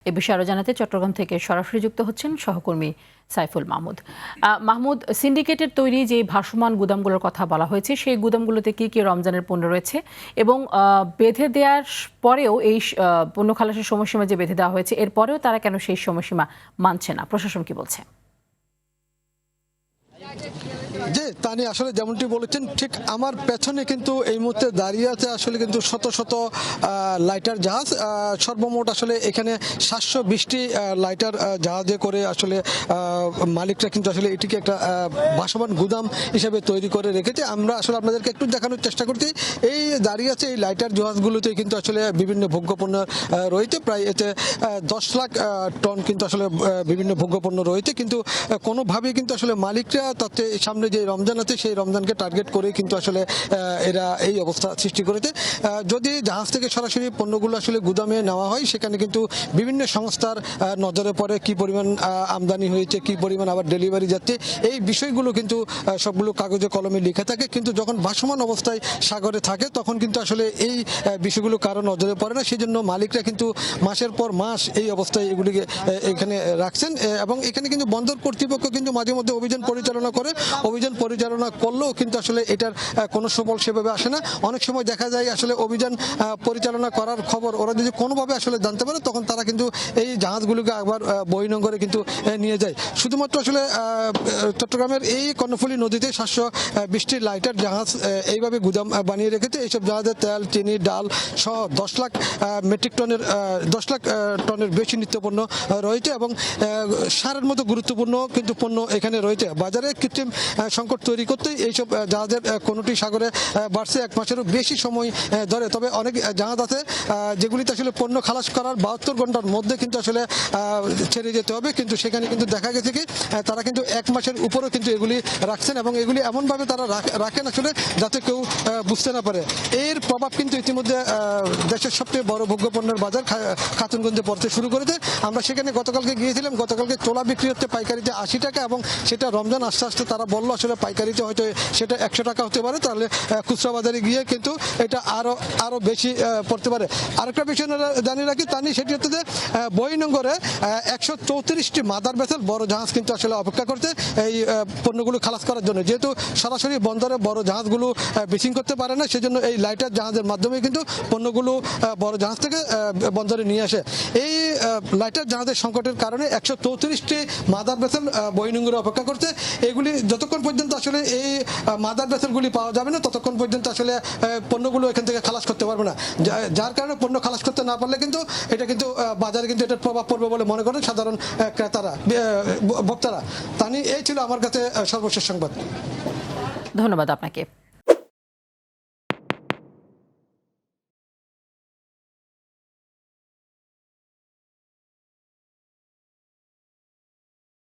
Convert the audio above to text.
এ বিষয়ে আরো জানাতে চট্টগ্রাম থেকে সরাসরি যুক্ত হচ্ছেন সহকর্মী সাইফুল মাহমুদ। মাহমুদ, সিন্ডিকেটের তৈরি যে ভাসমান গুদামগুলোর কথা বলা হয়েছে, সেই গুদামগুলোতে কি কি রমজানের পণ্য রয়েছে এবং বেঁধে দেওয়ার পরেও এই পণ্য খালাসের সময়সীমা যে বেঁধে দেওয়া হয়েছে, এরপরেও তারা কেন সেই সময়সীমা মানছে না? প্রশাসন কি বলছে? জি, তা নিয়ে আসলে যেমনটি বলেছেন, ঠিক আমার পেছনে কিন্তু এই মুহূর্তে দাঁড়িয়ে আছে আসলে কিন্তু শত শত লাইটার জাহাজ। সর্বমোট আসলে এখানে 720টি লাইটার জাহাজে করে আসলে মালিকরা কিন্তু আসলে এটিকে একটা ভাসমান গুদাম হিসেবে তৈরি করে রেখেছে। আমরা আসলে আপনাদেরকে একটু দেখানোর চেষ্টা করছি। এই দাঁড়িয়ে আছে এই লাইটার জাহাজগুলোতে কিন্তু আসলে বিভিন্ন ভোগ্যপণ্য রয়েছে। প্রায় এতে 10 লাখ টন কিন্তু আসলে বিভিন্ন ভোগ্যপণ্য রয়েছে, কিন্তু কোনোভাবেই কিন্তু আসলে মালিকরা তাতে সামনে যে রমজান আছে সেই রমজানকে টার্গেট করে কিন্তু আসলে এরা এই অবস্থা সৃষ্টি করেছে। যদি জাহাজ থেকে সরাসরি পণ্যগুলো আসলে গুদামে নেওয়া হয়, সেখানে কিন্তু বিভিন্ন সংস্থার নজরে পড়ে কি পরিমাণ আমদানি হয়েছে, কি পরিমাণ আবার ডেলিভারি যাচ্ছে, এই বিষয়গুলো কিন্তু সবগুলো কাগজে কলমে লিখে থাকে। কিন্তু যখন ভাসমান অবস্থায় সাগরে থাকে তখন কিন্তু আসলে এই বিষয়গুলো কারো নজরে পড়ে না। সেই জন্য মালিকরা কিন্তু মাসের পর মাস এই অবস্থায় এগুলিকে এখানে রাখছেন। এবং এখানে কিন্তু বন্দর কর্তৃপক্ষ কিন্তু মাঝে মধ্যে অভিযান পরিচালনা করে। অভিযান পরিচালনা করলেও কিন্তু আসলে এটার কোনো সুফল সেভাবে আসে না। অনেক সময় দেখা যায় আসলে অভিযান পরিচালনা করার খবর ওরা যদি কোনোভাবে আসলে জানতে পারে, তখন তারা কিন্তু এই জাহাজগুলোকে আবার বহির্নোঙরে কিন্তু নিয়ে যায়। শুধুমাত্র আসলে চট্টগ্রামের এই কর্ণফুলী নদীতে 720টি লাইটার জাহাজ এইভাবে গুদাম বানিয়ে রেখেছে। এইসব জাহাজে তেল, চিনি, ডাল সহ 10 লাখ মেট্রিক টনের 10 লাখ টনের বেশি নিত্যপণ্য রয়েছে এবং সারের মতো গুরুত্বপূর্ণ কিন্তু পণ্য এখানে রয়েছে। বাজারে কৃত্রিম সংকট তৈরি করতেই এইসব জাহাজের কোনোটি সাগরে বাড়ছে 1 মাসেরও বেশি সময় ধরে। তবে অনেক জাহাজ আছে যেগুলিতে আসলে পণ্য খালাস করার 72 ঘন্টার মধ্যে কিন্তু আসলে ছেড়ে যেতে হবে, কিন্তু সেখানে কিন্তু দেখা গেছে কি তারা কিন্তু 1 মাসের উপরেও কিন্তু এগুলি রাখছেন এবং এগুলি এমনভাবে তারা রাখেন আসলে যাতে কেউ বুঝতে না পারে। এর প্রভাব কিন্তু ইতিমধ্যে দেশের সবচেয়ে বড় ভোগ্যপণ্যের বাজার খাতুনগঞ্জে পড়তে শুরু করেছে। আমরা সেখানে গতকালকে গিয়েছিলাম। গতকালকে তোলা বিক্রি হচ্ছে পাইকারিতে 80 টাকা এবং সেটা রমজান আস্তে আস্তে তারা বললো আসলে পাইকারিতে হয়তো সেটা 100 টাকা হতে পারে, তাহলে খুচরা বাজারে গিয়ে কিন্তু এটা আরো বেশি পড়তে পারে। আরেকটা বিষয় জানিয়ে রাখি, তা নিয়ে সেটি হচ্ছে যে বহির্নোঙরে 134টি মাদার ভেসেল বড় জাহাজ কিন্তু আসলে অপেক্ষা করছে এই পণ্যগুলো খালাস করার জন্য। যেহেতু সরাসরি বন্দরে বড় জাহাজগুলো বেচিং করতে পারে না, সেজন্য এই লাইটার জাহাজের মাধ্যমে কিন্তু পণ্যগুলো বড় জাহাজ থেকে বন্দরে নিয়ে আসে। এই লাইটার জাহাজের সংকটের কারণে 134টি মাদার ভেসেল বহির্নোঙরে অপেক্ষা করছে। এগুলি যতক্ষণ পর্যন্ত আসলে এই মাদার ভেসেলগুলি পাওয়া যাবে না, ততক্ষণ পর্যন্ত আসলে পণ্যগুলো এখান থেকে খালাস করতে পারবে না। যার কারণে পণ্য খালাস করতে না পারলে কিন্তু এটা কিন্তু বাজারে কিন্তু এটার প্রভাব পড়বে বলে মনে করেন সাধারণ ক্রেতারা, ভোক্তারা। তা নিয়ে এই ছিল আমার কাছে সর্বশেষ সংবাদ। ধন্যবাদ আপনাকে।